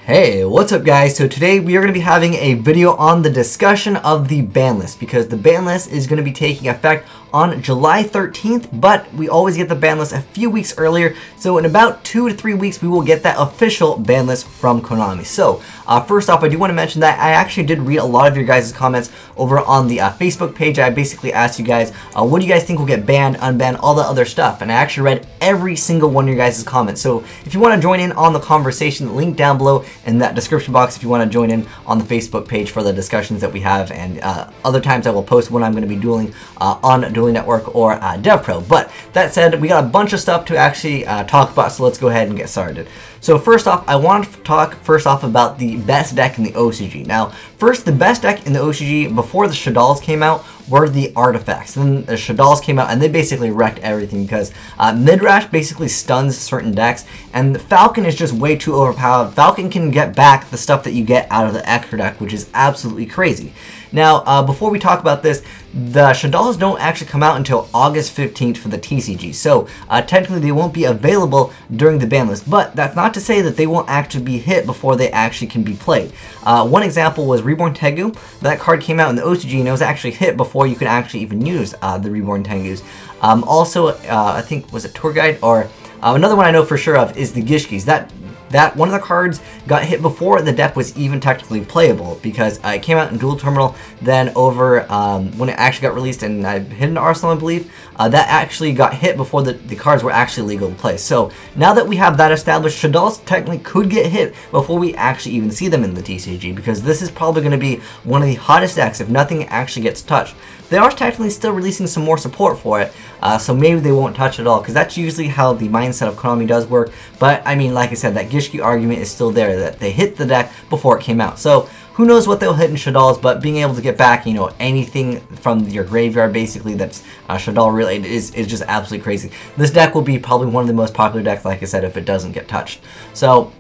Hey, what's up guys? So today we are going to be having a video on the discussion of the ban list, because the ban list is going to be taking effect on July 13th, but we always get the ban list a few weeks earlier, so in about 2 to 3 weeks we will get that official ban list from Konami. So first off, I do want to mention that I actually did read a lot of your guys' comments over on the Facebook page. I basically asked you guys, what do you guys think will get banned, unbanned, all the other stuff, and I actually read every single one of your guys' comments. So if you want to join in on the conversation, link down below in that description box if you want to join in on the Facebook page for the discussions that we have, and other times I will post when I'm going to be dueling on Dueling Network or DevPro. But that said, we got a bunch of stuff to actually talk about, so let's go ahead and get started. So first off, I want to talk about the best deck in the OCG. Now, first, the best deck in the OCG before the Shaddolls came out were the artifacts. Then the Shaddolls came out and they basically wrecked everything, because Midrash basically stuns certain decks, and the Falcon is just way too overpowered. Falcon can get back the stuff that you get out of the extra deck, which is absolutely crazy. Now, before we talk about this, the Shaddolls don't actually come out until August 15th for the TCG, so technically they won't be available during the ban list, but that's not to say that they won't actually be hit before they actually can be played. One example was Reborn Tengu. That card came out in the OCG and it was actually hit before you could actually even use the Reborn Tengus. Also, I think, was it Tour Guide? Or another one I know for sure of is the Gishkis. That one of the cards got hit before the deck was even technically playable, because it came out in Dual Terminal, then over when it actually got released in Hidden Arsenal, I believe, that actually got hit before the cards were actually legal to play. So now that we have that established, Shaddolls technically could get hit before we actually even see them in the TCG, because this is probably going to be one of the hottest decks if nothing actually gets touched. They are technically still releasing some more support for it, so maybe they won't touch it all, because that's usually how the mindset of Konami does work. But I mean, like I said, that Gishki argument is still there, that they hit the deck before it came out. So who knows what they'll hit in Shaddolls, but being able to get back, you know, anything from your graveyard basically that's Shaddol related is just absolutely crazy. This deck will be probably one of the most popular decks, like I said, if it doesn't get touched. So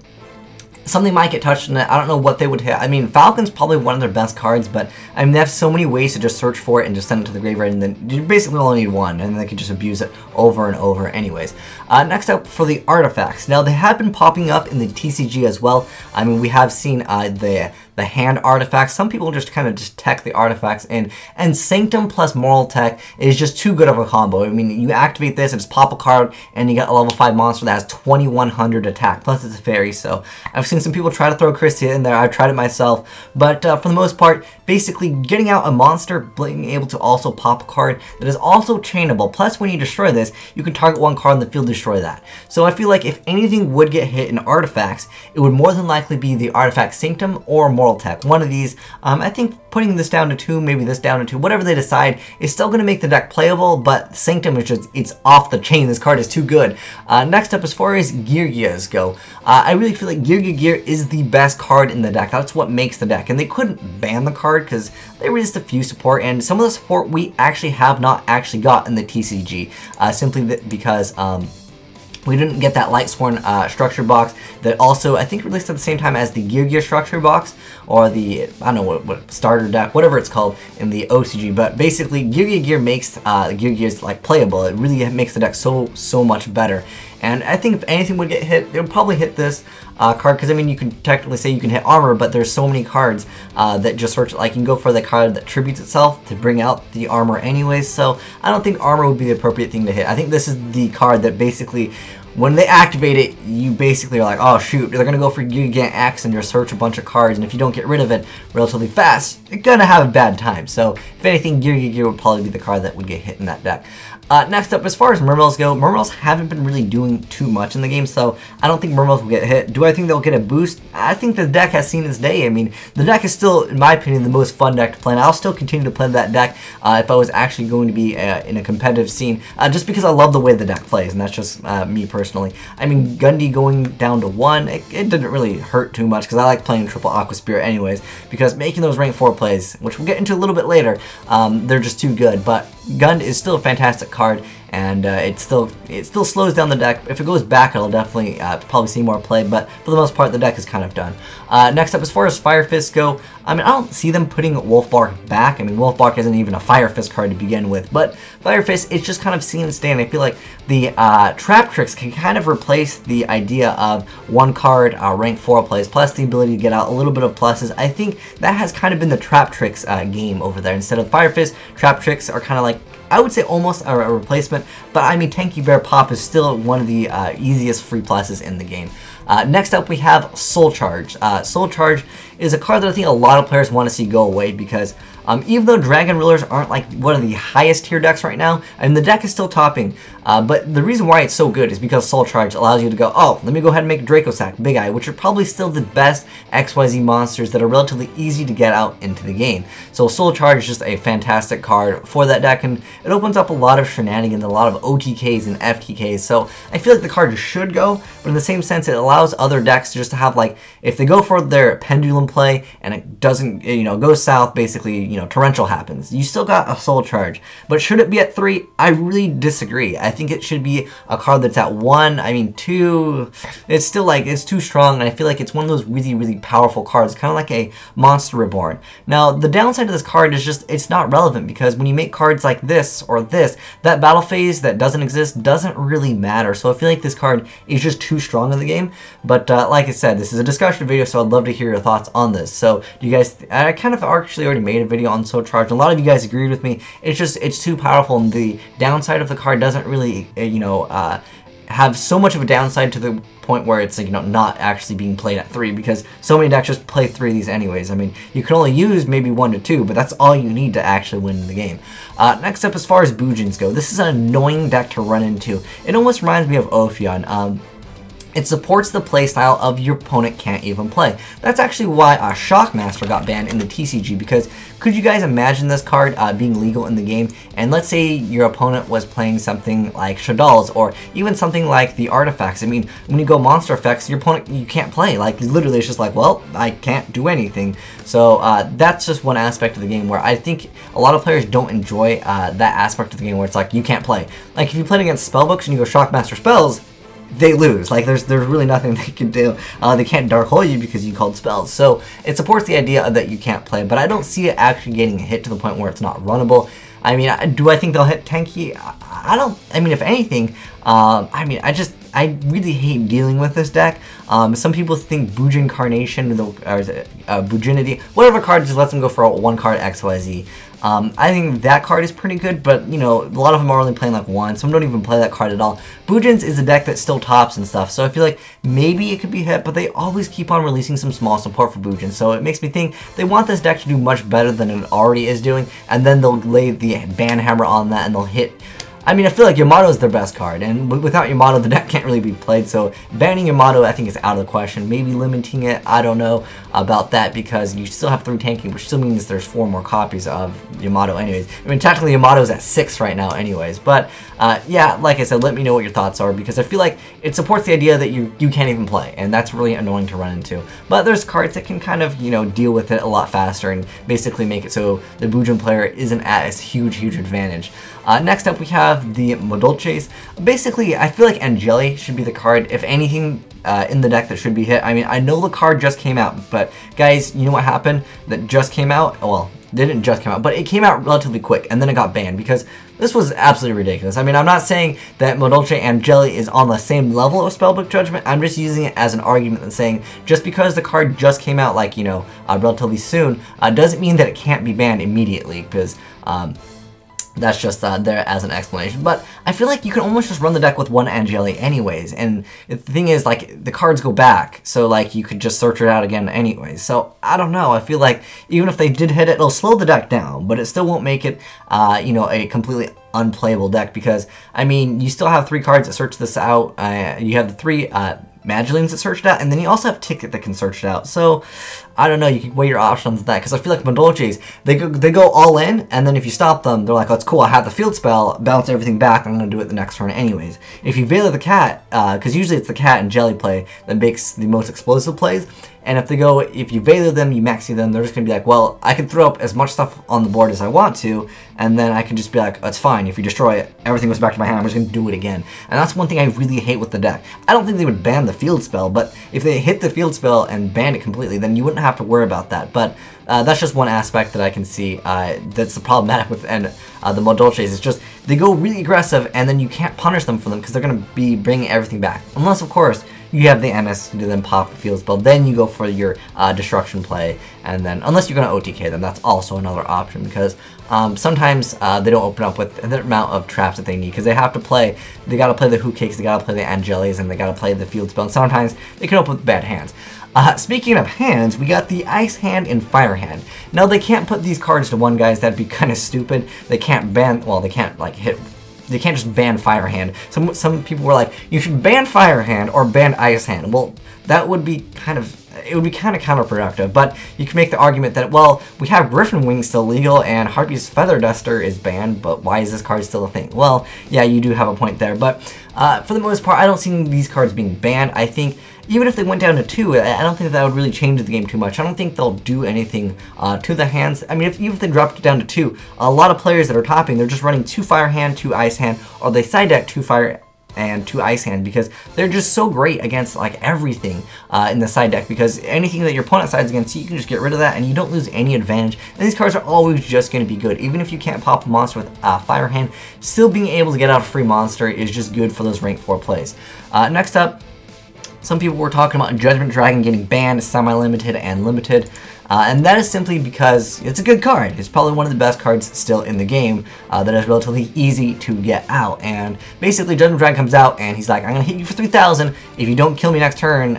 something might get touched in it. I don't know what they would hit. I mean, Falcon's probably one of their best cards, but I mean, they have so many ways to just search for it and just send it to the graveyard, and then you basically only need one, and they can just abuse it over and over anyways. Next up, for the artifacts. Now, they have been popping up in the TCG as well. I mean, we have seen the hand artifacts. Some people just kind of just tech the artifacts in, and Sanctum plus Moral Tech is just too good of a combo. I mean, you activate this and just pop a card, and you got a level 5 monster that has 2100 attack, plus it's a fairy. So I've seen some people try to throw Christia in there. I've tried it myself, but for the most part, basically getting out a monster, being able to also pop a card that is also chainable, plus when you destroy this, you can target one card in the field, destroy that. So I feel like if anything would get hit in artifacts, it would more than likely be the artifact Sanctum or Moral Tech. One of these. I think putting this down to 2, maybe this down to 2, whatever they decide, is still going to make the deck playable, but Sanctum is just, it's off the chain. This card is too good. Next up, as far as Geargias go, I really feel like Gear is the best card in the deck. That's what makes the deck, and they couldn't ban the card because there was just a few support, and some of the support we actually have not actually got in the TCG, simply because we didn't get that Lightsworn structure box that also, I think, released at the same time as the Gear structure box, or the, I don't know what starter deck, whatever it's called in the OCG. But basically, Gear makes Gears like playable. It really makes the deck so much better. And I think if anything would get hit, it would probably hit this card, because I mean, you can technically say you can hit armor, but there's so many cards that just search, like you can go for the card that tributes itself to bring out the armor anyways. So I don't think armor would be the appropriate thing to hit. I think this is the card that basically, when they activate it, you basically are like, oh shoot, they're gonna go for Gigant X and just search a bunch of cards, and if you don't get rid of it relatively fast, you're gonna have a bad time. So if anything, Gear would probably be the card that would get hit in that deck. Next up, as far as Mermels go, Mermels haven't been really doing too much in the game, so I don't think Mermels will get hit. Do I think they'll get a boost? I think the deck has seen its day. I mean, the deck is still, in my opinion, the most fun deck to play, and I'll still continue to play that deck if I was actually going to be in a competitive scene, just because I love the way the deck plays, and that's just me personally. I mean, Gundy going down to 1, it didn't really hurt too much, because I like playing triple Aqua Spirit anyways, because making those rank 4 plays, which we'll get into a little bit later, they're just too good. But Gund is still a fantastic card, and it still slows down the deck. If it goes back, it'll definitely probably see more play, but for the most part, the deck is kind of done. Next up, as far as Fire Fist go, I mean, I don't see them putting Wolfbark back. I mean, Wolfbark isn't even a Fire Fist card to begin with, but Fire Fist, it's just kind of seen and stand. I feel like the Trap Tricks can kind of replace the idea of one card rank 4 plays, plus the ability to get out a little bit of pluses. I think that has kind of been the Trap Tricks game over there. Instead of Fire Fist, Trap Tricks are kind of like, I would say almost a replacement, but I mean, Tanky Bear Pop is still one of the easiest free pluses in the game. Next up, we have Soul Charge. Soul Charge is a card that I think a lot of players want to see go away because even though Dragon Rulers aren't like one of the highest tier decks right now, and the deck is still topping, but the reason why it's so good is because Soul Charge allows you to go, oh, let me go ahead and make Draco Sack, Big Eye, which are probably still the best XYZ monsters that are relatively easy to get out into the game. So Soul Charge is just a fantastic card for that deck, and it opens up a lot of shenanigans, a lot of OTKs and FTKs, so I feel like the card just should go, but in the same sense, it allows other decks just to have, like, if they go for their Pendulum play and it doesn't, goes south, basically, Torrential happens, you still got a Soul Charge. But should it be at 3? I really disagree. I think it should be a card that's at 1. I mean, 2, it's still like, it's too strong, and I feel like it's one of those really, really powerful cards, kind of like a Monster Reborn. Now, the downside of this card is just, it's not relevant, because when you make cards like this or this, that battle phase that doesn't exist doesn't really matter. So I feel like this card is just too strong in the game. But like I said, this is a discussion video, so I'd love to hear your thoughts on this. So do you guys, I kind of actually already made a video on Soul Charge. A lot of you guys agreed with me. It's just, it's too powerful, and the downside of the card doesn't really, have so much of a downside to the point where it's, not actually being played at 3, because so many decks just play 3 of these anyways. I mean, you can only use maybe 1 to 2, but that's all you need to actually win the game. Next up, as far as Boojins go, this is an annoying deck to run into. It almost reminds me of Ophion. It supports the playstyle of your opponent can't even play. That's actually why Shockmaster got banned in the TCG, because could you guys imagine this card being legal in the game, and let's say your opponent was playing something like Shadal's, or even something like the Artifacts. I mean, when you go Monster Effects, your opponent, you can't play. Like, literally, it's just like, well, I can't do anything. So that's just one aspect of the game where I think a lot of players don't enjoy that aspect of the game where it's like, you can't play. Like, if you played against Spellbooks and you go Shockmaster Spells, they lose. Like, there's really nothing they can do. They can't Dark Hole you because you called spells. So it supports the idea that you can't play, but I don't see it actually getting hit to the point where it's not runnable. I mean, do I think they'll hit Tanky? I don't. I mean, if anything, I mean, I really hate dealing with this deck. Some people think Boojin Carnation, or Boojinity, whatever card just lets them go for a 1 card XYZ. I think that card is pretty good, but, a lot of them are only playing like 1. Some don't even play that card at all. Boojins is a deck that still tops and stuff, so I feel like maybe it could be hit, but they always keep on releasing some small support for Boojins, so it makes me think they want this deck to do much better than it already is doing, and then they'll lay the ban hammer on that and they'll hit. I mean, I feel like Yamato is their best card, and without Yamato, the deck can't really be played, so banning Yamato, I think, is out of the question. Maybe limiting it, I don't know about that, because you still have 3 tanking, which still means there's 4 more copies of Yamato anyways. I mean, technically, Yamato's at 6 right now anyways, but yeah, like I said, let me know what your thoughts are, because I feel like it supports the idea that you can't even play, and that's really annoying to run into. But there's cards that can kind of, deal with it a lot faster, and basically make it so the Boojin player isn't at a huge advantage. Next up, we have the Modolches. Basically, I feel like Angeli should be the card, if anything, in the deck that should be hit. I mean, I know the card just came out, but guys, you know what happened? That just came out? Well, didn't just come out, but it came out relatively quick, and then it got banned, because this was absolutely ridiculous. I mean, I'm not saying that Modolche Angeli is on the same level of Spellbook Judgment. I'm just using it as an argument and saying, just because the card just came out, like, relatively soon, doesn't mean that it can't be banned immediately, because, that's just there as an explanation. But I feel like you can almost just run the deck with 1 Angeli anyways, and the thing is, like, the cards go back, so, like, you could just search it out again anyways. So, I don't know, I feel like even if they did hit it, it'll slow the deck down, but it still won't make it, a completely unplayable deck, because, I mean, you still have 3 cards that search this out. You have the 3 Magdalenes that search it out, and then you also have Ticket that can search it out. So, I don't know, you can weigh your options on that, because I feel like Modolches, they go all in, and then if you stop them, they're like, oh, it's cool, I have the field spell, bounce everything back, I'm going to do it the next turn anyways. If you Veil the Cat, because usually it's the Cat and Jelly play that makes the most explosive plays, and if you Veil them, you maxi them, they're just going to be like, well, I can throw up as much stuff on the board as I want to, and then I can just be like, oh, it's fine, fine. If you destroy it, everything goes back to my hand. I'm just going to do it again. And that's one thing I really hate with the deck. I don't think they would ban the field spell, but if they hit the field spell and ban it completely, then you wouldn't have to worry about that. But that's just one aspect that I can see that's the problematic with the Modolches. It's just they go really aggressive, and then you can't punish them for them because they're going to be bringing everything back. Unless, of course, you have the MS to then pop the field spell, then you go for your destruction play, and then unless you're going to OTK them, that's also another option because sometimes they don't open up with the amount of traps that they need because they have to play, they got to play the Hoot Cakes, they got to play the Angeles, and they got to play the field spell, and sometimes they can open with bad hands. Speaking of hands, we got the Ice Hand and Fire Hand. Now they can't put these cards to one, guys, that'd be kind of stupid. They can't ban, well, they can't like hit, they can't just ban Fire Hand. Some people were like, you should ban Fire Hand or ban Ice Hand. Well, that would be kind of, it would be kind of counterproductive, but you can make the argument that, well, we have Griffin Wing still legal and Harpy's Feather Duster is banned, but why is this card still a thing? Well, yeah, you do have a point there, but for the most part, I don't see these cards being banned. I think even if they went down to 2, I don't think that would really change the game too much. I don't think they'll do anything to the hands. I mean, even if they dropped it down to 2, a lot of players that are topping, they're just running 2 Fire Hand, 2 Ice Hand, or they side deck 2 Fire and 2 Ice Hand because they're just so great against like everything in the side deck, because anything that your opponent sides against, you can just get rid of that and you don't lose any advantage. And these cards are always just going to be good. Even if you can't pop a monster with Fire Hand, still being able to get out a free monster is just good for those rank 4 plays. Next up, some people were talking about Judgment Dragon getting banned, semi-limited, and limited. And that is simply because it's a good card. It's probably one of the best cards still in the game that is relatively easy to get out. And basically, Judgment Dragon comes out and he's like, I'm going to hit you for 3,000. If you don't kill me next turn,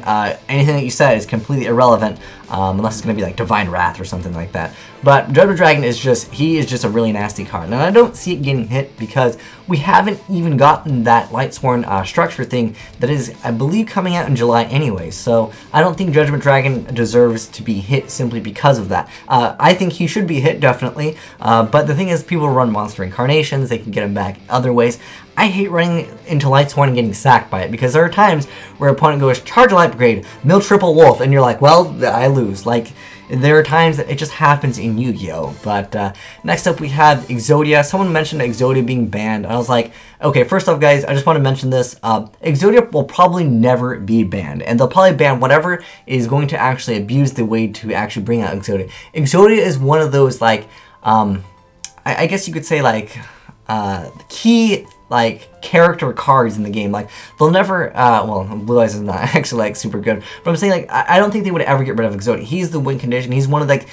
anything that you said is completely irrelevant. Unless it's going to be like Divine Wrath or something like that. But Judgment Dragon is just, he is just a really nasty card. And I don't see it getting hit because we haven't even gotten that Lightsworn structure thing that is, I believe, coming out in July anyway. So I don't think Judgment Dragon deserves to be hit simply because of that. I think he should be hit, definitely. But the thing is, people run Monster Incarnations, they can get him back other ways. I hate running into Lightsworn and getting sacked by it because there are times where opponent goes, charge a Light Brigade, mill triple wolf, and you're like, well, I lose. Like, there are times that it just happens in Yu-Gi-Oh! But next up we have Exodia. Someone mentioned Exodia being banned. And I was like, okay, first off, guys, I just want to mention this. Exodia will probably never be banned. And they'll probably ban whatever is going to actually abuse the way to actually bring out Exodia. Exodia is one of those, like, I guess you could say, like, key like character cards in the game. Like they'll never well, Blue Eyes is not actually like super good, but I'm saying like I don't think they would ever get rid of Exodia. He's the win condition. He's one of like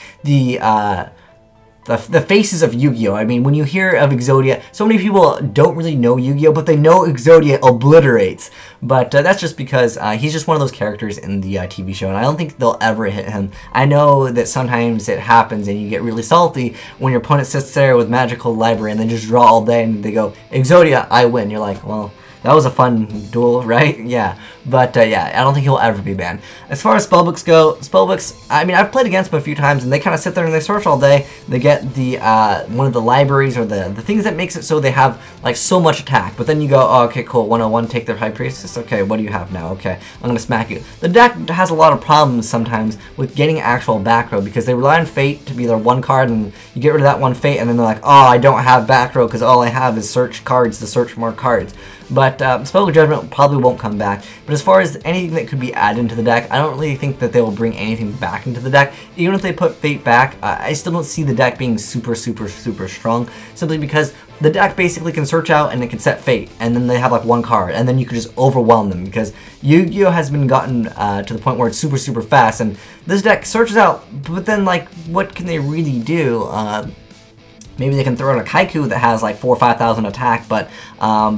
the faces of Yu-Gi-Oh! I mean, when you hear of Exodia, so many people don't really know Yu-Gi-Oh! But they know Exodia obliterates. But that's just because he's just one of those characters in the TV show, and I don't think they'll ever hit him. I know that sometimes it happens and you get really salty when your opponent sits there with Magical Library and they just draw all day and they go, Exodia, I win. You're like, well, that was a fun duel, right? Yeah. But yeah, I don't think he'll ever be banned. As far as spellbooks go, spellbooks, I mean, I've played against them a few times, and they kind of sit there and they search all day. They get the one of the libraries or the things that makes it so they have like so much attack. But then you go, oh, okay, cool, 101, take their High Priestess. Okay, what do you have now? Okay, I'm gonna smack you. The deck has a lot of problems sometimes with getting actual back row because they rely on Fate to be their one card, and you get rid of that one Fate, and then they're like, oh, I don't have back row because all I have is search cards to search for more cards. But Spellbook Judgment probably won't come back. But as far as anything that could be added into the deck, I don't really think that they will bring anything back into the deck. Even if they put Fate back, I still don't see the deck being super strong, simply because the deck basically can search out and it can set Fate, and then they have like one card, and then you can just overwhelm them, because Yu-Gi-Oh! Has been gotten to the point where it's super fast, and this deck searches out, but then like, what can they really do? Maybe they can throw in a Kaiku that has like 4,000 or 5,000 attack, but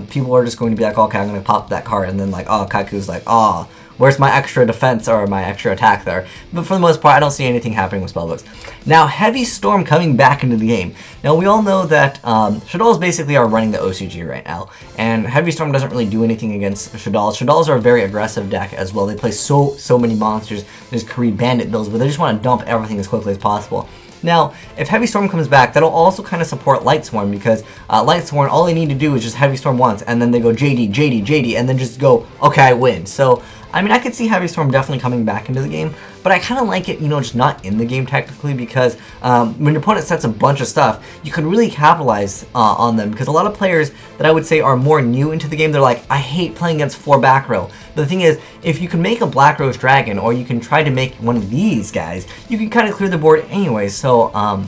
people are just going to be like, okay, I'm going to pop that card, and then like, oh, Kaiku's like, oh, where's my extra defense or my extra attack there? But for the most part, I don't see anything happening with spellbooks. Now, Heavy Storm coming back into the game. Now, we all know that Shaddolls basically are running the OCG right now, and Heavy Storm doesn't really do anything against Shaddolls. Shaddolls are a very aggressive deck as well. They play so many monsters. There's Creed Bandit builds, but they just want to dump everything as quickly as possible. Now, if Heavy Storm comes back, that'll also kind of support Lightsworn, because Lightsworn, all they need to do is just Heavy Storm once, and then they go JD, JD, JD, and then just go, okay, I win. So I mean, I could see Heavy Storm definitely coming back into the game, but I kind of like it, you know, just not in the game technically, because when your opponent sets a bunch of stuff, you can really capitalize on them, because a lot of players that I would say are more new into the game, they're like, I hate playing against 4 back row. But the thing is, if you can make a Black Rose Dragon, or you can try to make one of these guys, you can kind of clear the board anyway. So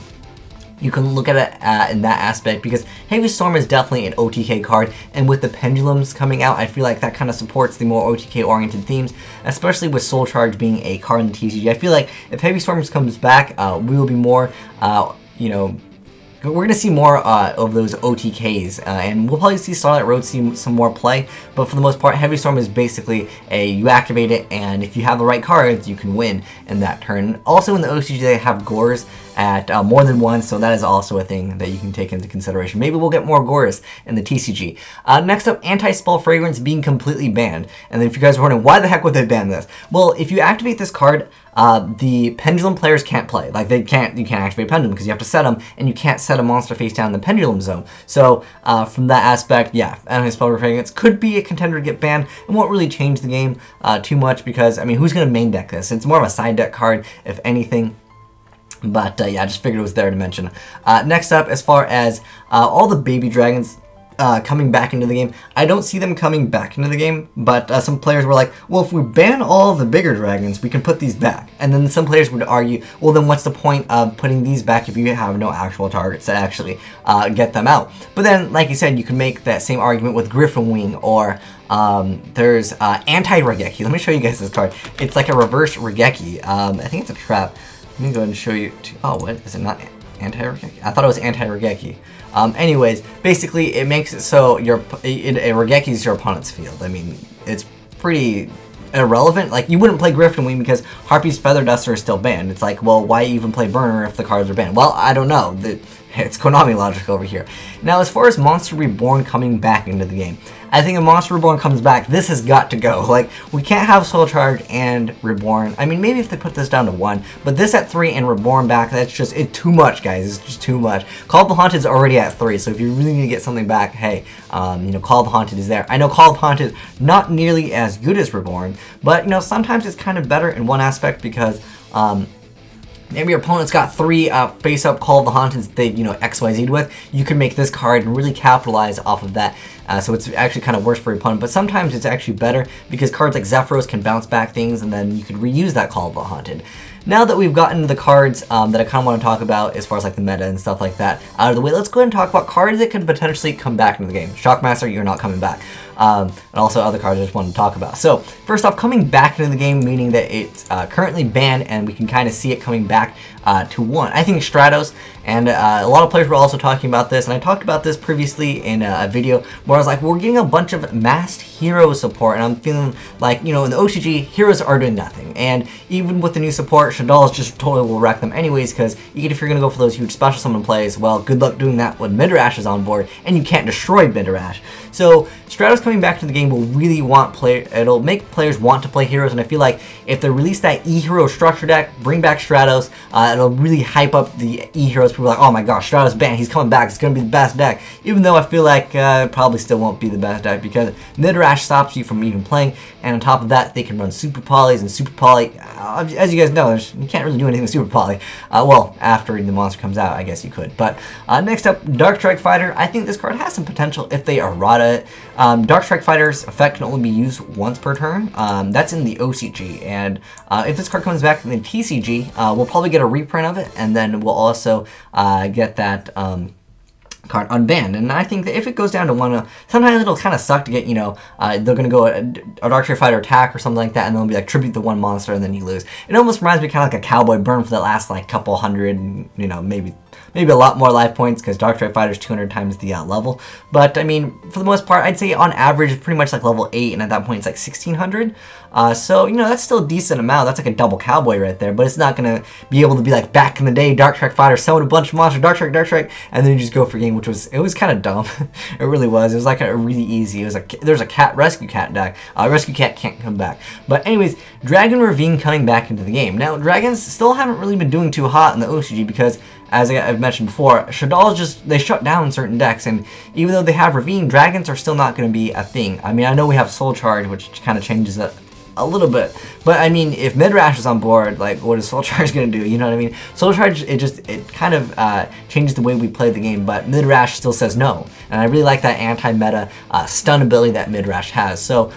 you can look at it in that aspect, because Heavy Storm is definitely an OTK card, and with the pendulums coming out, I feel like that kind of supports the more OTK oriented themes, especially with Soul Charge being a card in the TCG. I feel like if Heavy Storm comes back, we will be more, you know, we're going to see more of those OTKs, and we'll probably see Starlight Road see some more play, but for the most part, Heavy Storm is basically you activate it, and if you have the right cards, you can win in that turn. Also in the OCG, they have Gores at more than one, so that is also a thing that you can take into consideration. Maybe we'll get more Gores in the TCG. Next up, Anti-Spell Fragrance being completely banned. And then if you guys are wondering, why the heck would they ban this? Well, if you activate this card, the Pendulum players can't play. Like, you can't activate Pendulum because you have to set them, and you can't set a monster face down in the Pendulum zone. So, from that aspect, yeah, Anti-Spell Fragrance could be a contender to get banned. It won't really change the game too much, because, I mean, who's going to main deck this? It's more of a side deck card, if anything. But yeah, I just figured it was there to mention. Next up, as far as all the baby dragons coming back into the game, I don't see them coming back into the game, but some players were like, well, if we ban all the bigger dragons, we can put these back. And then some players would argue, well, then what's the point of putting these back if you have no actual targets to actually get them out? But then, like you said, you can make that same argument with Griffin Wing, or there's Anti-Regeki. Let me show you guys this card. It's like a reverse Regeki. I think it's a trap. Let me go ahead and show you. Oh, what? Is it not Anti-Regeki? I thought it was Anti-Regeki. Anyways, basically, it makes it so a Regeki is your opponent's field. I mean, it's pretty irrelevant. Like, you wouldn't play Griffin Wing because Harpy's Feather Duster is still banned. It's like, well, why even play Burner if the cards are banned? Well, I don't know. It's Konami logic over here. Now, as far as Monster Reborn coming back into the game, I think if Monster Reborn comes back, this has got to go. Like, we can't have Soul Charge and Reborn. I mean, maybe if they put this down to 1, but this at 3 and Reborn back, that's just too much, guys. It's just too much. Call of the Haunted is already at 3, so if you really need to get something back, hey, you know, Call of the Haunted is there. I know Call of the Haunted not nearly as good as Reborn, but, you know, sometimes it's kind of better in one aspect, because maybe your opponent's got 3 face-up Call of the Haunted that they, you know, XYZ'd with. You can make this card and really capitalize off of that. So it's actually kind of worse for your opponent. But sometimes it's actually better, because cards like Zephyros can bounce back things, and then you could reuse that Call of the Haunted. Now that we've gotten the cards that I kind of want to talk about as far as like the meta and stuff like that out of the way, let's go ahead and talk about cards that could potentially come back into the game. Shockmaster, you're not coming back. And also other cards I just wanted to talk about. So first off, coming back into the game, meaning that it's currently banned, and we can kind of see it coming back to 1. I think Stratos, and a lot of players were also talking about this, and I talked about this previously in a video where I was like, we're getting a bunch of masked hero support, and I'm feeling like, you know, in the OCG, heroes are doing nothing. And even with the new support, Shadal's just totally will wreck them anyways, because even if you're going to go for those huge special summon plays, well, good luck doing that when Midrash is on board, and you can't destroy Midrash. So Stratos coming back to the game will really it'll make players want to play heroes, and I feel like if they release that E-Hero structure deck, bring back Stratos, it'll really hype up the E-Heroes. People are like, oh my gosh, Stratos banned, he's coming back, it's going to be the best deck. Even though I feel like it probably still won't be the best deck, because Midrash stops you from even playing, and on top of that, they can run Super Polys, and Super Poly, as you guys know, you can't really do anything with Super Poly. Well, after the monster comes out, I guess you could. But next up, Dark Strike Fighter. I think this card has some potential if they errata it. Dark Strike Fighter's effect can only be used once per turn. That's in the OCG, and if this card comes back in the TCG, we'll probably get a reprint of it, and then we'll also get that card unbanned. And I think that if it goes down to 1, sometimes it'll kind of suck to get, you know, they're going to go a Dark Strike Fighter attack or something like that, and they'll be like, tribute the 1 monster, and then you lose. It almost reminds me kind of like a Cowboy Burn for that last, like, couple hundred, you know, maybe a lot more life points, because Dark Strike Fighter is 200 times the level. But, I mean, for the most part, I'd say on average, it's pretty much like level 8, and at that point, it's like 1600. So, you know, that's still a decent amount. That's like a double Cowboy right there, but it's not going to be able to be like back in the day, Dark Strike Fighter, summon a bunch of monsters, Dark Strike, and then you just go for game, it was kind of dumb. It really was. It was like a really easy, there's a cat, Rescue Cat deck. Rescue Cat can't come back. But anyways, Dragon Ravine coming back into the game. Now, Dragons still haven't really been doing too hot in the OCG, because as I've mentioned before, Shadal's they shut down certain decks, and even though they have Ravine, Dragons are still not going to be a thing. I mean, I know we have Soul Charge, which kind of changes it a little bit. But I mean, if Midrash is on board, like, what is Soul Charge gonna do? You know what I mean? Soul Charge, it kind of changes the way we play the game, but Midrash still says no. And I really like that anti-meta stun ability that Midrash has. So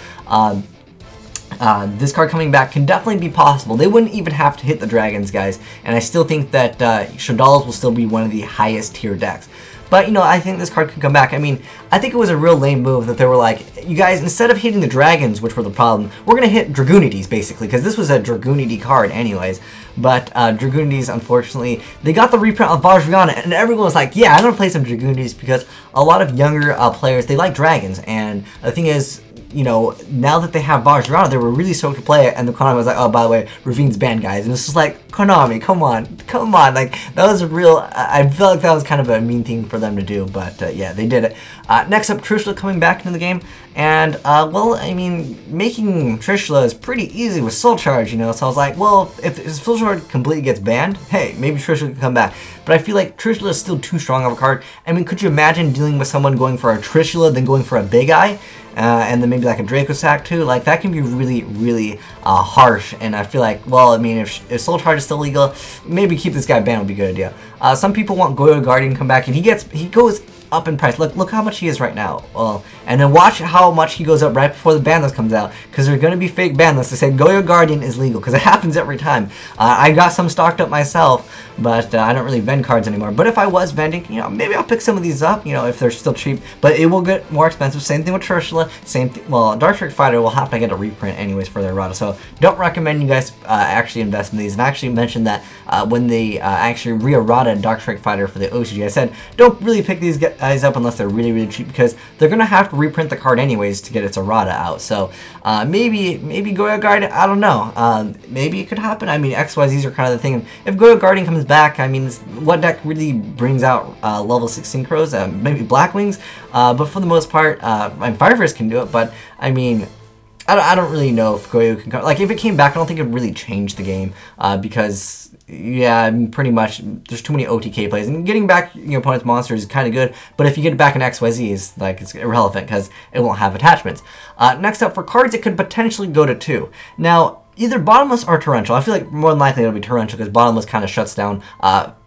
this card coming back can definitely be possible. They wouldn't even have to hit the dragons, guys. And I still think that Shadal's will still be one of the highest tier decks. But, you know, I think this card could come back. I mean, I think it was a real lame move that they were like, you guys, instead of hitting the dragons, which were the problem, we're going to hit Dragunities, basically, because this was a Dragunity card anyways. But Dragunities, unfortunately, they got the reprint of Vajrayana, and everyone was like, yeah, I'm going to play some Dragunities, because a lot of younger players, they like dragons. And the thing is, you know, now that they have Vajrayana, they were really stoked to play it, and the Konami was like, oh, by the way, Ravine's banned, guys. And it's just like, Konami, come on, like, that was a real, I feel like that was kind of a mean thing for them to do, but yeah, they did it. Next up, Trishula coming back into the game, and, well, I mean, making Trishula is pretty easy with Soul Charge, you know, so I was like, well, if Soul Charge completely gets banned, hey, maybe Trishula can come back. But I feel like Trishula is still too strong of a card. I mean, could you imagine dealing with someone going for a Trishula, then going for a Big Eye? And then maybe like a Draco Sack too, like that can be really, really harsh. And I feel like, well, I mean, if Soul Charge is still legal, maybe keep this guy banned would be a good idea. Some people want Goyo Guardian to come back, and he goes up in price. Look how much he is right now. Well, and then watch how much he goes up right before the ban list comes out, because there's going to be fake ban lists that say Goyo Guardian is legal, because it happens every time. I got some stocked up myself, but I don't really vend cards anymore. But if I was vending, you know, maybe I'll pick some of these up, you know, if they're still cheap. But it will get more expensive. Same thing with Trishula. Same thing. Well, Darkstrick Fighter will have to get a reprint anyways for their errata. So don't recommend you guys actually invest in these. And I actually mentioned that when they actually re-errata Darkstrick Fighter for the OCG, I said don't really pick these guys up unless they're really, really cheap, because they're gonna have to reprint the card anyways to get its errata out. So maybe Goyo Guardian, I don't know. Maybe it could happen. I mean, XYZs are kind of the thing. If Goyo Guardian comes back, I mean, what deck really brings out level 6 synchros? Maybe Blackwings, but for the most part, Firefist can do it. But I mean, I don't really know if Goyo can come. Like, if it came back, I don't think it would really change the game, because yeah, I mean, pretty much there's too many OTK plays, and getting back your opponent's monsters is kind of good, but if you get it back in XYZ, it's irrelevant because it won't have attachments. Next up, for cards, it could potentially go to 2. Now, either Bottomless or Torrential. I feel like more than likely it'll be Torrential, because Bottomless kind of shuts down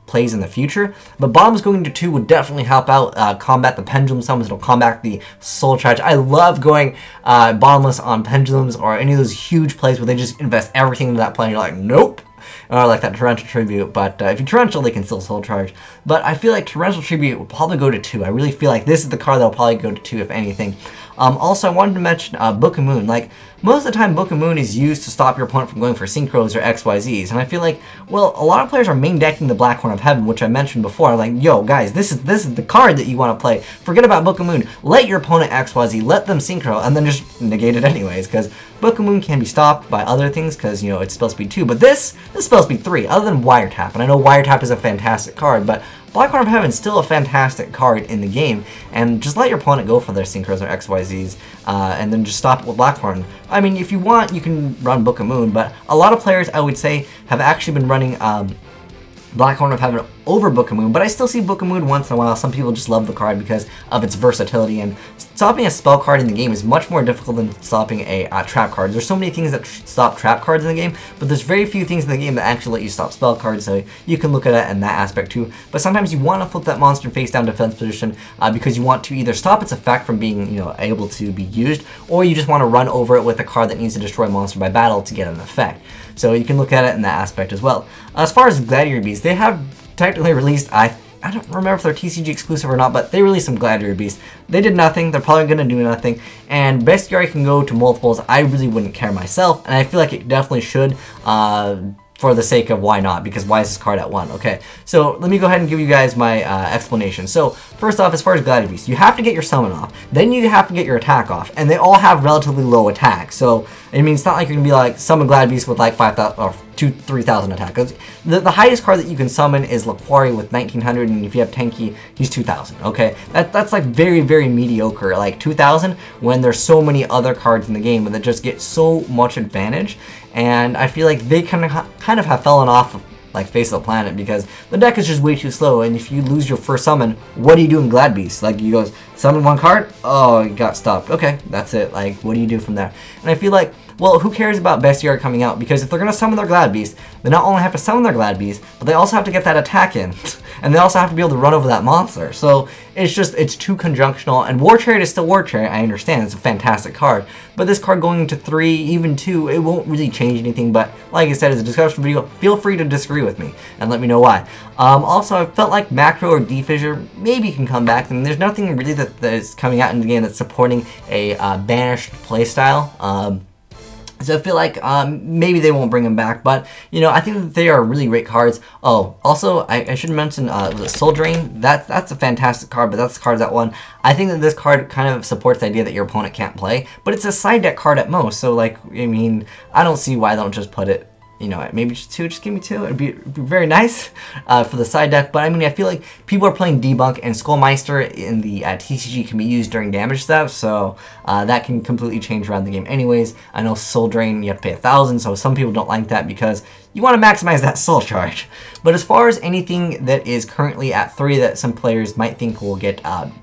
plays in the future, but Bottomless going to 2 would definitely help out combat the Pendulum summons. It'll combat the Soul Charge. I love going Bottomless on Pendulums or any of those huge plays where they just invest everything into that play and you're like, nope. Or like that Torrential Tribute, but if you Torrential, they can still Soul Charge. But I feel like Torrential Tribute will probably go to 2. I really feel like this is the card that will probably go to 2, if anything. Also, I wanted to mention Book of Moon. Like, most of the time, Book of Moon is used to stop your opponent from going for Synchros or XYZs. And I feel like, well, a lot of players are main decking the Black Horn of Heaven, which I mentioned before. I'm like, yo, guys, this is the card that you want to play. Forget about Book of Moon. Let your opponent XYZ, let them Synchro, and then just negate it anyways, because Book of Moon can be stopped by other things, because, you know, it's spell speed 2. But this is spell speed 3, other than Wiretap. And I know Wiretap is a fantastic card, but Black Horn of Heaven is still a fantastic card in the game, and just let your opponent go for their Synchros or XYZs, and then just stop it with Black Horn. I mean, if you want, you can run Book of Moon, but a lot of players, I would say, have actually been running Black Horn of Heaven over Book of Moon, but I still see Book of Moon once in a while. Some people just love the card because of its versatility, and stopping a spell card in the game is much more difficult than stopping a trap card. There's so many things that stop trap cards in the game, but there's very few things in the game that actually let you stop spell cards, so you can look at it in that aspect too. But sometimes you want to flip that monster face down defense position because you want to either stop its effect from being, you know, able to be used, or you just want to run over it with a card that needs to destroy a monster by battle to get an effect. So you can look at it in that aspect as well. As far as Gladiator Beasts, they have technically released, I don't remember if they're TCG exclusive or not, but they released some Gladiator Beasts. They did nothing, they're probably going to do nothing, and Bestiary can go to multiples. I really wouldn't care myself, and I feel like it definitely should, for the sake of why not, because why is this card at 1? Okay, so let me go ahead and give you guys my explanation. So first off, as far as Gladiator Beasts, you have to get your summon off, then you have to get your attack off, and they all have relatively low attack. So I mean, it's not like you're gonna be like summon Gladiator Beasts with like 5,000 or 3,000 attack. The highest card that you can summon is Laquari with 1,900, and if you have Tenki, he's 2,000. Okay, that's like very, very mediocre. Like 2,000 when there's so many other cards in the game that just get so much advantage. And I feel like they kind of have fallen off of like face of the planet because the deck is just way too slow. And if you lose your first summon, what do you do in Glad Beast? Like, you go summon one card, oh, you got stopped. Okay, that's it. Like, what do you do from there? And I feel like well, who cares about Bestiary coming out? Because if they're going to summon their Glad Beast, they not only have to summon their Glad Beast, but they also have to get that attack in. And they also have to be able to run over that monster. So it's too conjunctional. And War Chariot is still War Chariot, I understand. It's a fantastic card. But this card going to 3, even 2, it won't really change anything. But like I said, it's a discussion video. Feel free to disagree with me and let me know why. Also, I felt like Macro or D-Fissure maybe can come back. I mean, there's nothing really that is coming out in the game that's supporting a banished playstyle. So I feel like maybe they won't bring him back, but you know, I think that they are really great cards. Oh, also I should mention the Soul Drain. That's a fantastic card, but that's the card that won. I think that this card kind of supports the idea that your opponent can't play, but it's a side deck card at most. So like, I mean, I don't see why they don't just put it, you know, maybe just 2, just give me 2. It'd be very nice for the side deck. But I mean, I feel like people are playing Debunk, and Skullmeister in the TCG can be used during damage steps, so that can completely change around the game anyways. I know Soul Drain, you have to pay 1,000, so some people don't like that because you want to maximize that soul charge. But as far as anything that is currently at 3 that some players might think will get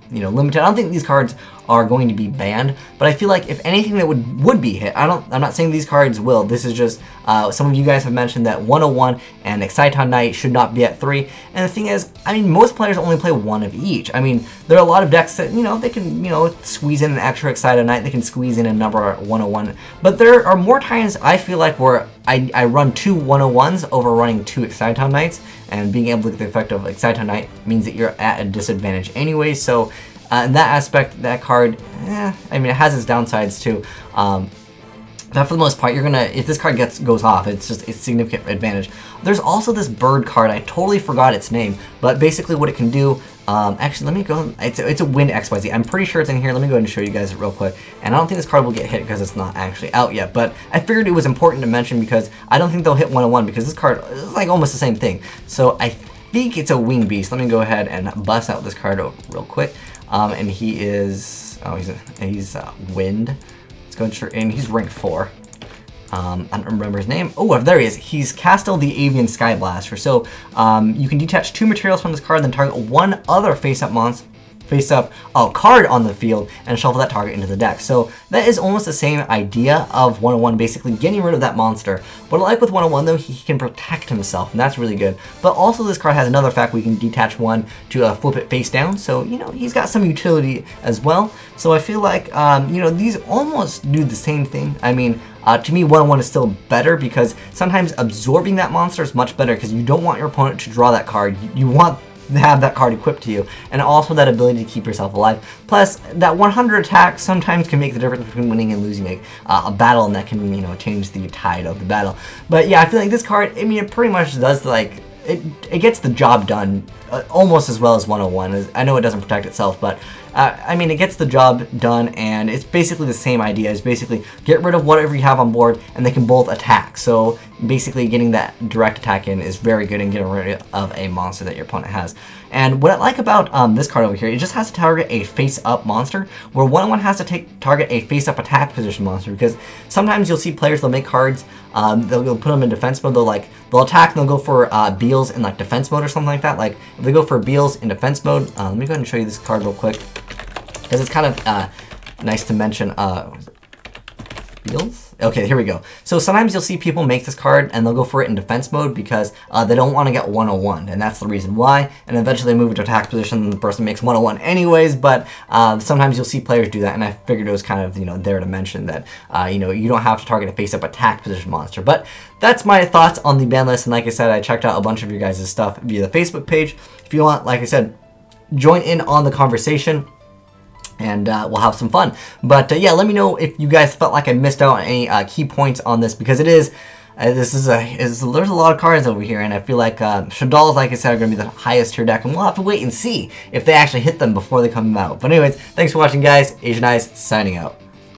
you know, limited, I don't think these cards are going to be banned, but I feel like if anything that would be hit, I'm not saying these cards will. This is just some of you guys have mentioned that 101 and Exciton Knight should not be at 3, and the thing is, I mean, most players only play 1 of each. I mean, there are a lot of decks that, you know, they can, you know, squeeze in an extra Exciton Knight, they can squeeze in a number 101, but there are more times I feel like where I run 2 101s over running 2 Exciton Knights, and being able to get the effect of Exciton Knight means that you're at a disadvantage anyway. So in that aspect, that card, I mean, it has its downsides too. But for the most part, you're gonna, if this card goes off, it's just a significant advantage. There's also this bird card. I totally forgot its name, but basically what it can do, actually, let me go, it's a Wind XYZ. I'm pretty sure it's in here. Let me go ahead and show you guys it real quick. And I don't think this card will get hit because it's not actually out yet, but I figured it was important to mention because I don't think they'll hit 101 because this card is like almost the same thing. So I think it's a Wing Beast. Let me go ahead and bust out this card real quick. And he is, oh, he's Wind. Let's go and he's rank 4. I don't remember his name. Oh, there he is. He's Castle the Avian Sky Blaster. So you can detach 2 materials from this card, then target 1 other face-up card on the field and shuffle that target into the deck. So that is almost the same idea of 101, basically getting rid of that monster. What I like with 101 though, he can protect himself, and that's really good. But also this card has another fact where you can detach 1 to flip it face down, so you know, he's got some utility as well. So I feel like you know, these almost do the same thing. I mean, to me, 101 is still better because sometimes absorbing that monster is much better because you don't want your opponent to draw that card. You want to have that card equipped to you, and also that ability to keep yourself alive. Plus, that 100 attack sometimes can make the difference between winning and losing a battle, and that can, you know, change the tide of the battle. But yeah, I feel like this card, I mean, it pretty much does, like, it gets the job done almost as well as 101. I know it doesn't protect itself, but I mean, it gets the job done, and it's basically the same idea. It's basically get rid of whatever you have on board, and they can both attack. So basically getting that direct attack in is very good in getting rid of a monster that your opponent has. And what I like about this card over here, it just has to target a face-up monster, where 101 has to target a face-up attack position monster, because sometimes you'll see players, they'll make cards, they'll put them in defense mode, they'll attack and they'll go for Beals in like defense mode or something like that. Like if they go for Beals in defense mode, let me go ahead and show you this card real quick, because it's kind of nice to mention. Beals? Okay, here we go. So sometimes you'll see people make this card and they'll go for it in defense mode because they don't want to get 101, and that's the reason why. And eventually they move into attack position and the person makes 101 anyways, but sometimes you'll see players do that, and I figured it was kind of, you know, there to mention that, you know, you don't have to target a face-up attack position monster. But that's my thoughts on the ban list, and like I said, I checked out a bunch of your guys' stuff via the Facebook page. If you want, like I said, join in on the conversation, and we'll have some fun. But yeah, let me know if you guys felt like I missed out on any key points on this, because it is, there's a lot of cards over here, and I feel like Shaddoll's, like I said, are going to be the highest tier deck, and we'll have to wait and see if they actually hit them before they come out. But anyways, thanks for watching, guys. Azneyes signing out.